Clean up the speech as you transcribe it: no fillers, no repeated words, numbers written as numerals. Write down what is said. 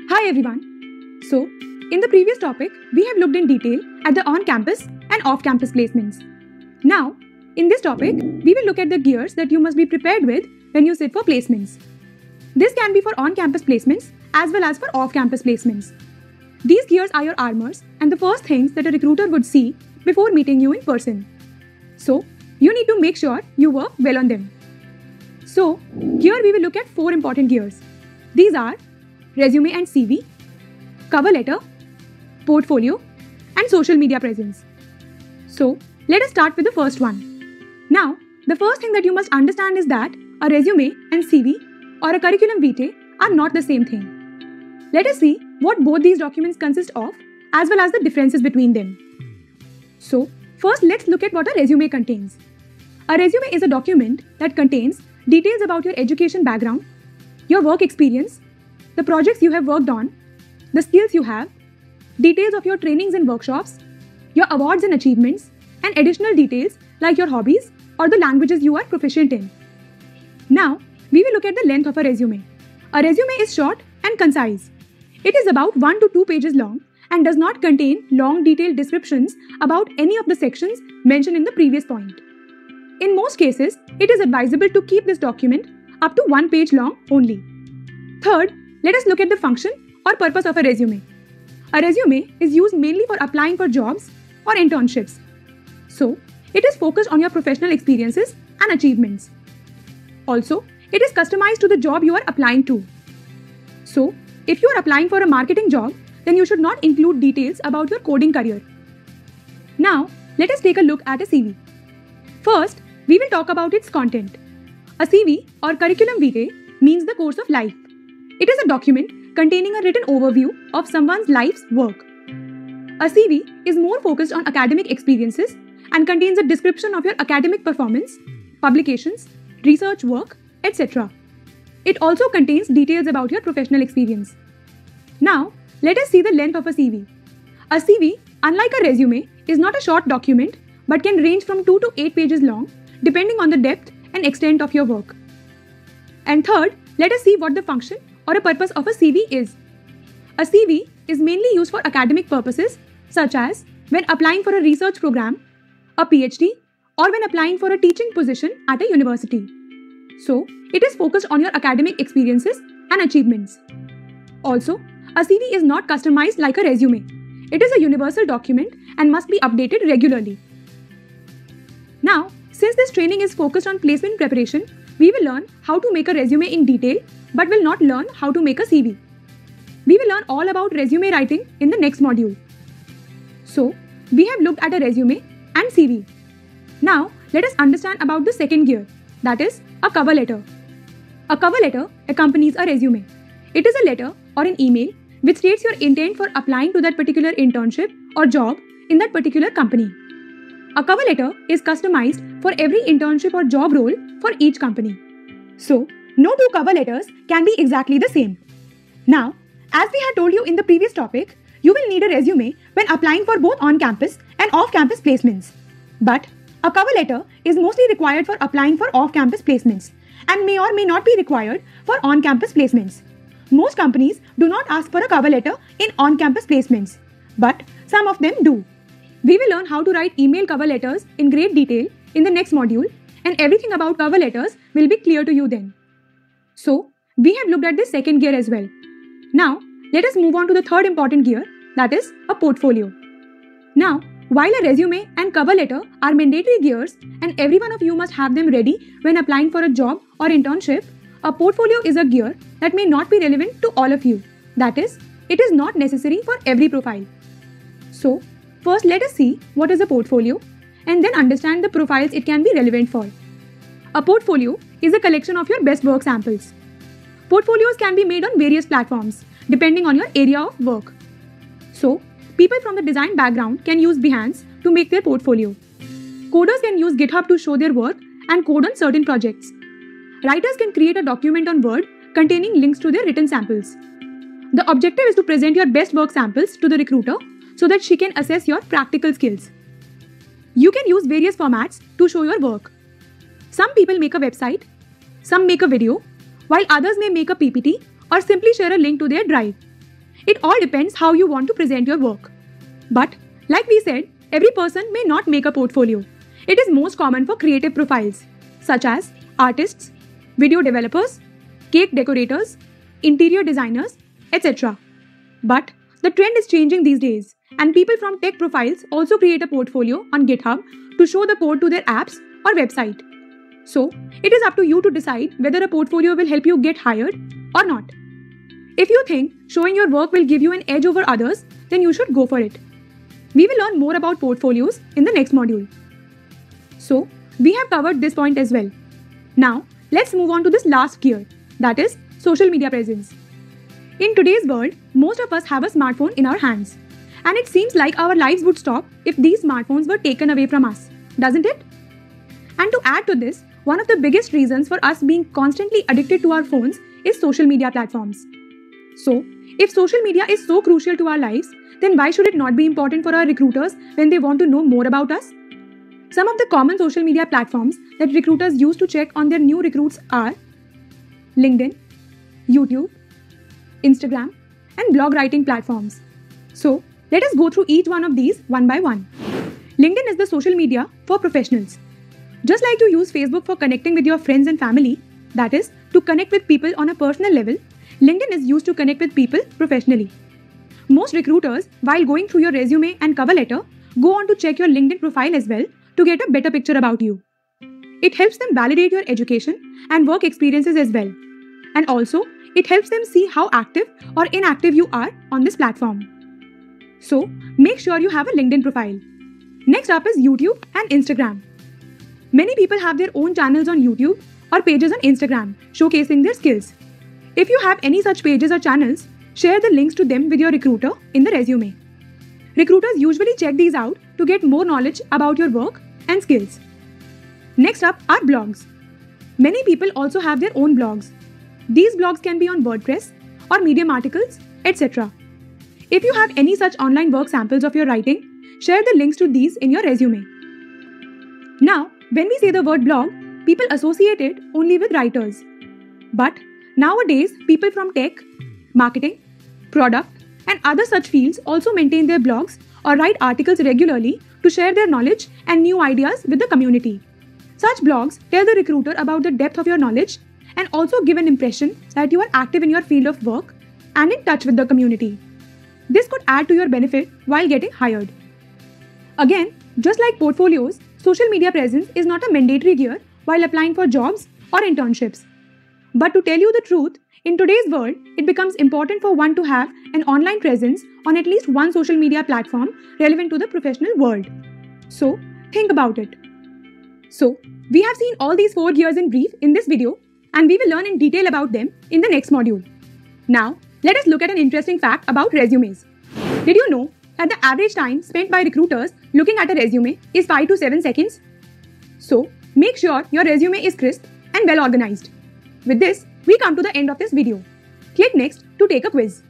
Hi everyone. So, in the previous topic, we have looked in detail at the on-campus and off-campus placements. Now, in this topic, we will look at the gears that you must be prepared with when you sit for placements. This can be for on-campus placements as well as for off-campus placements. These gears are your armors and the first things that a recruiter would see before meeting you in person. So, you need to make sure you work well on them. So, here we will look at 4 important gears. These are resume and CV, cover letter, portfolio, and social media presence. So, let us start with the first one. Now, the first thing that you must understand is that a resume and CV or a curriculum vitae are not the same thing. Let us see what both these documents consist of as well as the differences between them. So, first let's look at what a resume contains. A resume is a document that contains details about your education background, your work experience, the projects you have worked on, the skills you have, details of your trainings and workshops, your awards and achievements, and additional details like your hobbies or the languages you are proficient in. Now, we will look at the length of a resume. A resume is short and concise. It is about 1 to 2 pages long and does not contain long detailed descriptions about any of the sections mentioned in the previous point. In most cases, it is advisable to keep this document up to 1 page long only. Third, let us look at the function or purpose of a resume. A resume is used mainly for applying for jobs or internships. So, it is focused on your professional experiences and achievements. Also, it is customized to the job you are applying to. So, if you are applying for a marketing job, then you should not include details about your coding career. Now, let us take a look at a CV. First, we will talk about its content. A CV or curriculum vitae means the course of life. It is a document containing a written overview of someone's life's work. A CV is more focused on academic experiences and contains a description of your academic performance, publications, research work, etc. It also contains details about your professional experience. Now, let us see the length of a CV. A CV, unlike a resume, is not a short document but can range from 2 to 8 pages long depending on the depth and extent of your work. And third, let us see what the function or a purpose of a CV is. A CV is mainly used for academic purposes such as when applying for a research program, a PhD, or when applying for a teaching position at a university. So, it is focused on your academic experiences and achievements. Also, a CV is not customized like a resume. It is a universal document and must be updated regularly. Now, since this training is focused on placement preparation, we will learn how to make a resume in detail but will not learn how to make a CV. We will learn all about resume writing in the next module. So, we have looked at a resume and CV. Now, let us understand about the second gear, that is, a cover letter. A cover letter accompanies a resume. It is a letter or an email which states your intent for applying to that particular internship or job in that particular company. A cover letter is customized for every internship or job role for each company. So, no 2 cover letters can be exactly the same. Now, as we had told you in the previous topic, you will need a resume when applying for both on-campus and off-campus placements. But a cover letter is mostly required for applying for off-campus placements and may or may not be required for on-campus placements. Most companies do not ask for a cover letter in on-campus placements, but some of them do. We will learn how to write email cover letters in great detail in the next module, and everything about cover letters will be clear to you then. So, we have looked at the second gear as well. Now, let us move on to the third important gear, that is a portfolio. Now, while a resume and cover letter are mandatory gears and every one of you must have them ready when applying for a job or internship, a portfolio is a gear that may not be relevant to all of you. That is, it is not necessary for every profile. So, first let us see what is a portfolio and then understand the profiles it can be relevant for. A portfolio is a collection of your best work samples. Portfolios can be made on various platforms depending on your area of work. So, people from the design background can use Behance to make their portfolio. Coders can use GitHub to show their work and code on certain projects. Writers can create a document on Word containing links to their written samples. The objective is to present your best work samples to the recruiter so that she can assess your practical skills. You can use various formats to show your work. Some people make a website, some make a video, while others may make a PPT or simply share a link to their drive. It all depends how you want to present your work. But, like we said, every person may not make a portfolio. It is most common for creative profiles, such as artists, video developers, cake decorators, interior designers, etc. But the trend is changing these days, and people from tech profiles also create a portfolio on GitHub to show the code to their apps or website. So, it is up to you to decide whether a portfolio will help you get hired or not. If you think showing your work will give you an edge over others, then you should go for it. We will learn more about portfolios in the next module. So, we have covered this point as well. Now, let's move on to this last gear, that is social media presence. In today's world, most of us have a smartphone in our hands. And it seems like our lives would stop if these smartphones were taken away from us, doesn't it? And to add to this, one of the biggest reasons for us being constantly addicted to our phones is social media platforms. So, if social media is so crucial to our lives, then why should it not be important for our recruiters when they want to know more about us? Some of the common social media platforms that recruiters use to check on their new recruits are LinkedIn, YouTube, Instagram, and blog writing platforms. So, let us go through each one of these one by one. LinkedIn is the social media for professionals. Just like you use Facebook for connecting with your friends and family, that is, to connect with people on a personal level, LinkedIn is used to connect with people professionally. Most recruiters, while going through your resume and cover letter, go on to check your LinkedIn profile as well to get a better picture about you. It helps them validate your education and work experiences as well. And also, it helps them see how active or inactive you are on this platform. So, make sure you have a LinkedIn profile. Next up is YouTube and Instagram. Many people have their own channels on YouTube or pages on Instagram showcasing their skills. If you have any such pages or channels, share the links to them with your recruiter in the resume. Recruiters usually check these out to get more knowledge about your work and skills. Next up are blogs. Many people also have their own blogs. These blogs can be on WordPress or Medium articles, etc. If you have any such online work samples of your writing, share the links to these in your resume. Now, when we say the word blog, people associate it only with writers. But nowadays, people from tech, marketing, product, and other such fields also maintain their blogs or write articles regularly to share their knowledge and new ideas with the community. Such blogs tell the recruiter about the depth of your knowledge and also give an impression that you are active in your field of work and in touch with the community. This could add to your benefit while getting hired. Again, just like portfolios, social media presence is not a mandatory gear while applying for jobs or internships. But to tell you the truth, in today's world, it becomes important for one to have an online presence on at least one social media platform relevant to the professional world. So, think about it. So, we have seen all these 4 gears in brief in this video, and we will learn in detail about them in the next module. Now, let us look at an interesting fact about resumes. Did you know that the average time spent by recruiters looking at a resume is 5 to 7 seconds? So, make sure your resume is crisp and well organized. With this, we come to the end of this video. Click next to take a quiz.